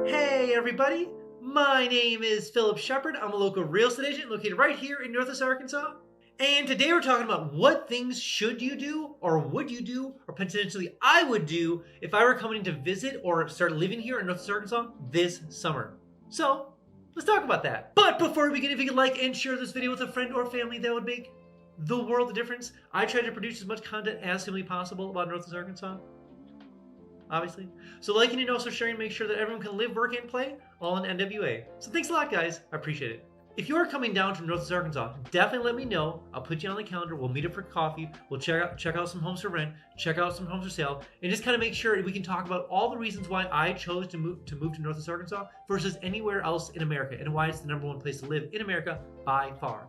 Hey everybody, my name is Phillip Shepard. I'm a local real estate agent located right here in Northwest Arkansas. And today we're talking about what things should you do or would you do or potentially I would do if I were coming to visit or start living here in Northwest Arkansas this summer. So let's talk about that. But before we begin, if you could like and share this video with a friend or family, that would make the world of difference. I try to produce as much content as humanly possible about Northwest Arkansas, obviously. So liking and also sharing, make sure that everyone can live, work, and play all in NWA. So thanks a lot, guys. I appreciate it. If you are coming down to Northwest Arkansas, definitely let me know. I'll put you on the calendar. We'll meet up for coffee. We'll check out some homes for rent, check out some homes for sale, and just kind of make sure we can talk about all the reasons why I chose to move to Northwest Arkansas versus anywhere else in America, and why it's the #1 place to live in America by far.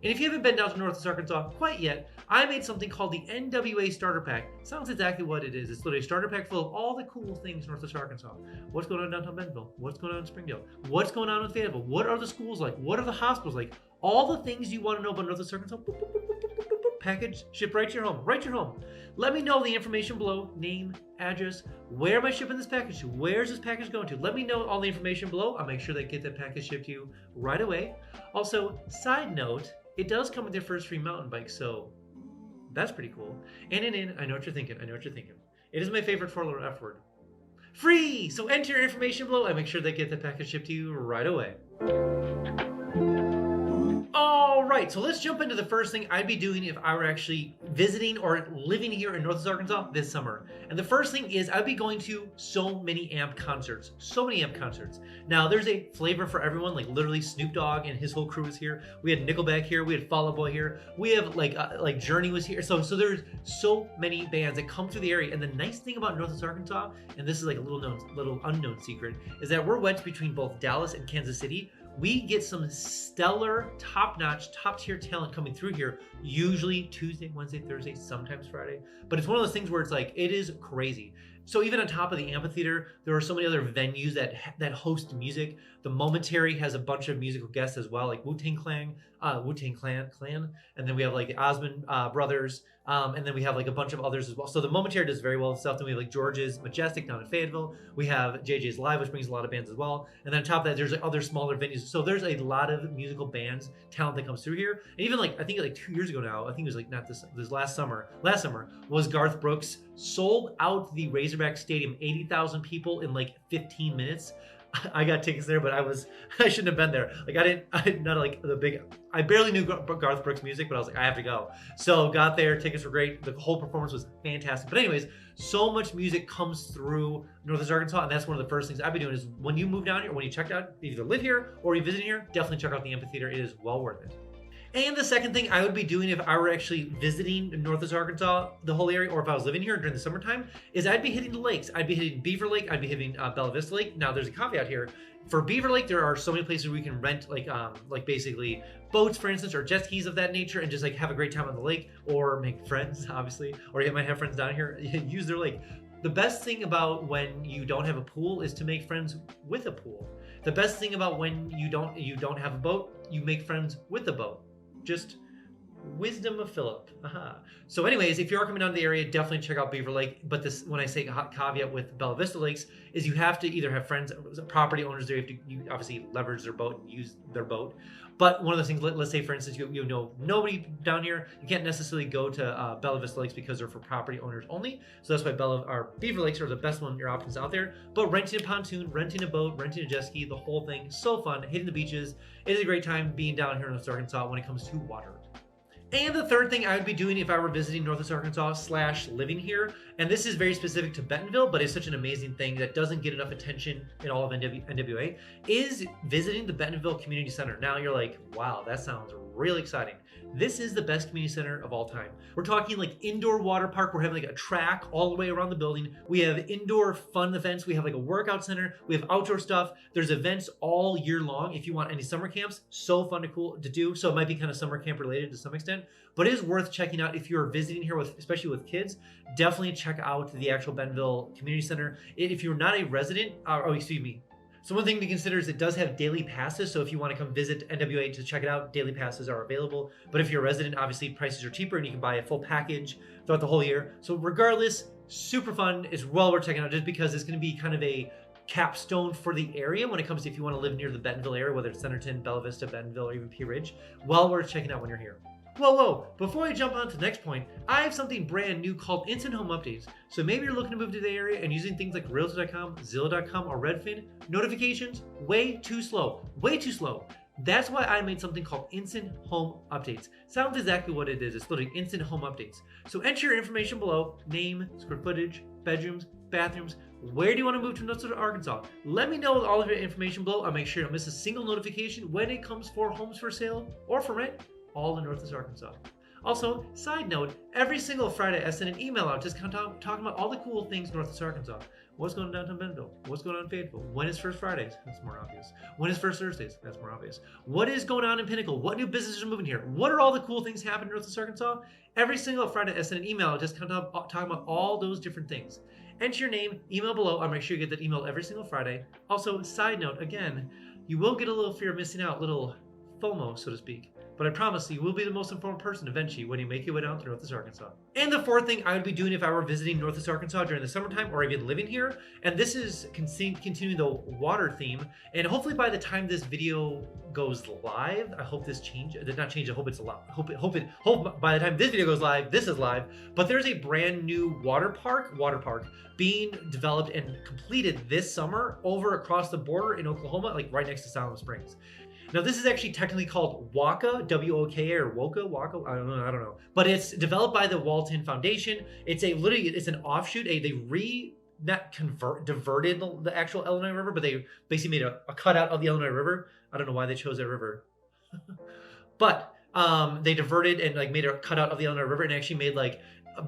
And if you haven't been down to Northwest Arkansas quite yet, I made something called the NWA Starter Pack. Sounds exactly what it is. It's literally a starter pack full of all the cool things in Northwest Arkansas. What's going on downtown Bentonville? What's going on in Springdale? What's going on in Fayetteville? What are the schools like? What are the hospitals like? All the things you want to know about Northwest Arkansas. Boop, boop, boop, boop, boop, boop, boop. Package, ship right to your home. Right to your home. Let me know the information below. Name, address. Where am I shipping this package to? Where's this package going to? Let me know all the information below. I'll make sure they get that package shipped to you right away. Also, side note, it does come with their first free mountain bike, so that's pretty cool. And I know what you're thinking. It is my favorite four-letter F word. Free! So enter your information below and make sure they get the package shipped to you right away. All right, so let's jump into the first thing I'd be doing if I were actually visiting or living here in Northwest Arkansas this summer. And the first thing is I'd be going to so many AMP concerts. Now, there's a flavor for everyone, like literally Snoop Dogg and his whole crew is here. We had Nickelback here. We had Fall Out Boy here. We have like Journey was here. So there's so many bands that come through the area. And the nice thing about Northwest Arkansas, and this is like a little unknown secret, is that we're wedged between both Dallas and Kansas City. We get some stellar, top-notch, top-tier talent coming through here, usually Tuesday, Wednesday, Thursday, sometimes Friday. But it's one of those things where it's like, it is crazy. So even on top of the amphitheater, there are so many other venues that host music. The Momentary has a bunch of musical guests as well, like Wu-Tang Clan, and then we have like the Osmond Brothers, and then we have like a bunch of others as well. So the Momentary does very well with stuff. Then we have like George's Majestic down in Fayetteville. We have JJ's Live, which brings a lot of bands as well. And then on top of that, there's like other smaller venues. So there's a lot of musical bands, talent that comes through here. And even like, I think like 2 years ago now, I think it was like not this last summer was Garth Brooks sold out the Razorback Stadium, 80,000 people in like 15 minutes. I got tickets there, but I shouldn't have been there. Like I barely knew Garth Brooks music, but I was like, I have to go. So got there, tickets were great. The whole performance was fantastic. But anyways, so much music comes through Northwest Arkansas, and that's one of the first things I've been doing is when you move down here, when you check out, either live here or you visit here, definitely check out the amphitheater. It is well worth it. And the second thing I would be doing if I were actually visiting Northwest Arkansas, the whole area, or if I was living here during the summertime, is I'd be hitting the lakes. I'd be hitting Beaver Lake. I'd be hitting Bella Vista Lake. Now, there's a caveat here. For Beaver Lake, there are so many places where we can rent like basically boats, for instance, or jet skis of that nature, and just like have a great time on the lake, or make friends, obviously, or you might have friends down here. Use their lake. The best thing about when you don't have a pool is to make friends with a pool. The best thing about when you don't have a boat, you make friends with a boat. Just wisdom of Philip. Aha. So anyways, if you are coming down to the area, definitely check out Beaver Lake. But this, when I say caveat with Bella Vista Lakes, is you have to either have friends, property owners there. You obviously leverage their boat and use their boat. But one of those things, let's say for instance, you know nobody down here, you can't necessarily go to Bella Vista Lakes because they're for property owners only. So that's why Beaver Lakes are the best one, your options out there. But renting a pontoon, renting a boat, renting a jet ski, the whole thing, so fun. Hitting the beaches. It is a great time being down here in Northwest Arkansas when it comes to water. And the third thing I would be doing if I were visiting Northwest Arkansas / living here, and this is very specific to Bentonville, but it's such an amazing thing that doesn't get enough attention in all of NWA, is visiting the Bentonville Community Center. Now you're like, wow, that sounds really exciting. This is the best community center of all time. We're talking like indoor water park. We're having like a track all the way around the building. We have indoor fun events. We have like a workout center. We have outdoor stuff. There's events all year long. If you want any summer camps, so fun to do. So it might be kind of summer camp related to some extent, but it is worth checking out if you're visiting here especially with kids. Definitely check out the actual Bentonville Community Center. If you're not a resident, so one thing to consider is it does have daily passes. So if you want to come visit NWA to check it out, daily passes are available. But if you're a resident, obviously prices are cheaper and you can buy a full package throughout the whole year. So regardless, super fun. It's well worth checking out just because it's going to be kind of a capstone for the area when it comes to if you want to live near the Bentonville area, whether it's Centerton, Bella Vista, Bentonville, or even Pea Ridge. Well worth checking out when you're here. Whoa, before I jump on to the next point, I have something brand new called Instant Home Updates. So maybe you're looking to move to the area and using things like Realtor.com, Zillow.com, or Redfin, notifications, way too slow. That's why I made something called Instant Home Updates. Sounds exactly what it is. It's literally Instant Home Updates. So enter your information below, name, square footage, bedrooms, bathrooms. Where do you want to move to Northwest Arkansas? Let me know all of your information below. I'll make sure you don't miss a single notification when it comes for homes for sale or for rent, all in Northwest Arkansas. Also, side note, every single Friday I send an email out just kind of talking about all the cool things Northwest Arkansas. What's going on downtown Bentonville? What's going on in Fayetteville? When is First Fridays? That's more obvious. When is First Thursdays? That's more obvious. What is going on in Pinnacle? What new businesses are moving here? What are all the cool things happening in Northwest Arkansas? Every single Friday I send an email out just kind of talking about all those different things. Enter your name, email below. I'll make sure you get that email every single Friday. Also, side note, again, you will get a little fear of missing out, little FOMO, so to speak. But I promise you will be the most informed person eventually when you make your way down to Northwest Arkansas. And the fourth thing I would be doing if I were visiting Northwest Arkansas during the summertime or even living here, and this is continuing the water theme, and hopefully by the time this video goes live, I hope this did not change. I hope it's a lot. Hope by the time this video goes live, this is live. But there's a brand new water park being developed and completed this summer over across the border in Oklahoma, like right next to Salem Springs. Now, this is actually technically called WOKA, W-O-K-A, or WOKA, I don't know. But it's developed by the Walton Foundation. It's an offshoot. They diverted the actual Illinois River, but they basically made a cutout of the Illinois River. I don't know why they chose that river. But they diverted and made a cutout of the Illinois River and actually made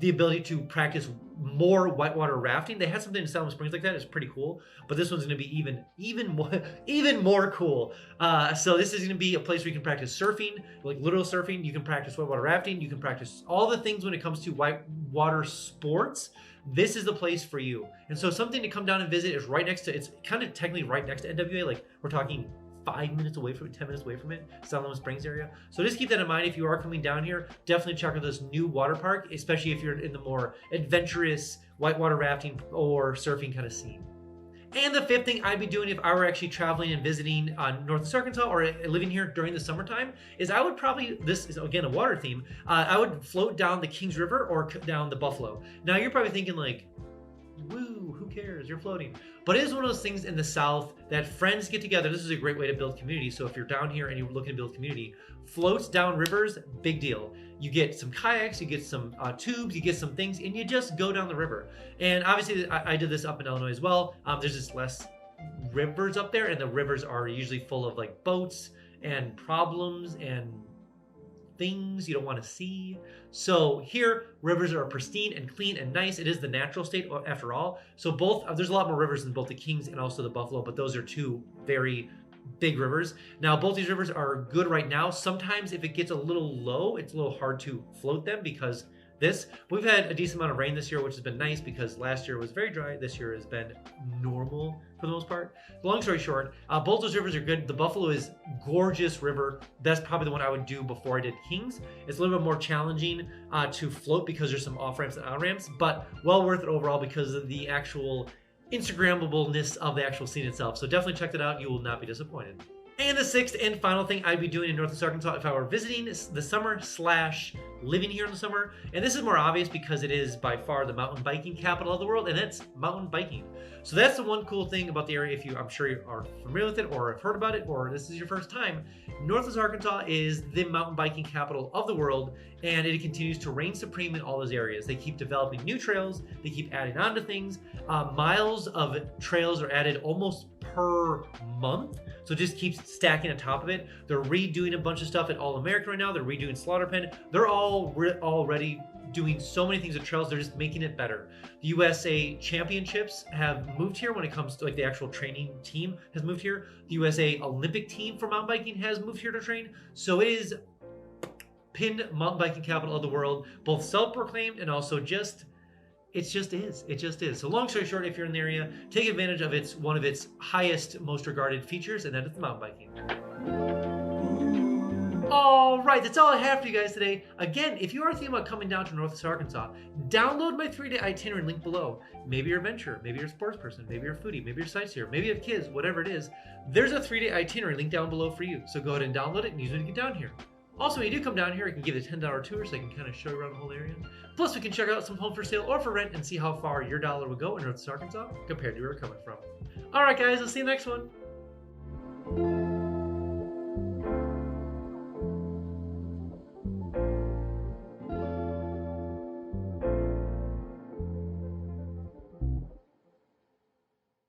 the ability to practice more whitewater rafting. They had something in Salem Springs like that. It's pretty cool, but this one's going to be even more cool. So this is going to be a place where you can practice surfing, like literal surfing. You can practice whitewater rafting. You can practice all the things when it comes to whitewater sports. This is the place for you. And so something to come down and visit is right next to. It's kind of technically right next to NWA. Like we're talking 5 minutes away from it, 10 minutes away from it, Salem Springs area. So just keep that in mind if you are coming down here. Definitely check out this new water park, especially if you're in the more adventurous whitewater rafting or surfing kind of scene. And the fifth thing I'd be doing if I were actually traveling and visiting Northwest Arkansas or living here during the summertime is I would probably, this is again a water theme, I would float down the Kings River or down the Buffalo. Now you're probably thinking like, woo, who cares? You're floating. But it is one of those things in the South that friends get together. This is a great way to build community. So if you're down here and you're looking to build community, floats down rivers, big deal. You get some kayaks, you get some tubes, you get some things, and you just go down the river. And obviously, I did this up in Illinois as well. There's just less rivers up there, and the rivers are usually full of boats and problems and things you don't want to see. So here, rivers are pristine and clean and nice. It is the natural state after all. So there's a lot more rivers than both the Kings and also the Buffalo, but those are two very big rivers. Now, both these rivers are good right now. Sometimes if it gets a little low, it's a little hard to float them because we've had a decent amount of rain this year, which has been nice because last year was very dry. This year has been normal for the most part. Long story short, both those rivers are good. The Buffalo is gorgeous river. That's probably the one I would do before I did Kings. It's a little bit more challenging to float because there's some off ramps and on ramps, but well worth it overall because of the actual Instagrammableness of the actual scene itself. So definitely check that out. You will not be disappointed. And the sixth and final thing I'd be doing in Northwest Arkansas if I were visiting the summer / living here in the summer, and this is more obvious because it is by far the mountain biking capital of the world, and that's mountain biking. So that's the one cool thing about the area. I'm sure you are familiar with it or have heard about it or this is your first time. Northwest Arkansas is the mountain biking capital of the world, and it continues to reign supreme in all those areas. They keep developing new trails. They keep adding on to things. Miles of trails are added almost per month. So it just keeps stacking on top of it. They're redoing a bunch of stuff at All American right now. They're redoing Slaughter Pen. They're already doing so many things with trails. They're just making it better. The USA Championships have moved here when it comes to the actual training team has moved here. The USA Olympic team for mountain biking has moved here to train. So it is pinned mountain biking capital of the world, both self-proclaimed and also it just is. So long story short, if you're in the area, take advantage of one of its highest, most regarded features, and that is the mountain biking. All right, that's all I have for you guys today. Again, if you are thinking about coming down to Northwest Arkansas, download my 3-day itinerary link below. Maybe you're a venturer, maybe you're a sports person, maybe you're a foodie, maybe you're a sightseer, maybe you have kids, whatever it is. There's a 3-day itinerary link down below for you. So go ahead and download it and use it to get down here. Also, when you do come down here, I can give it a $10 tour so I can kind of show you around the whole area. Plus, we can check out some homes for sale or for rent and see how far your dollar will go in Northwest Arkansas compared to where we're coming from. All right, guys, I'll see you next one.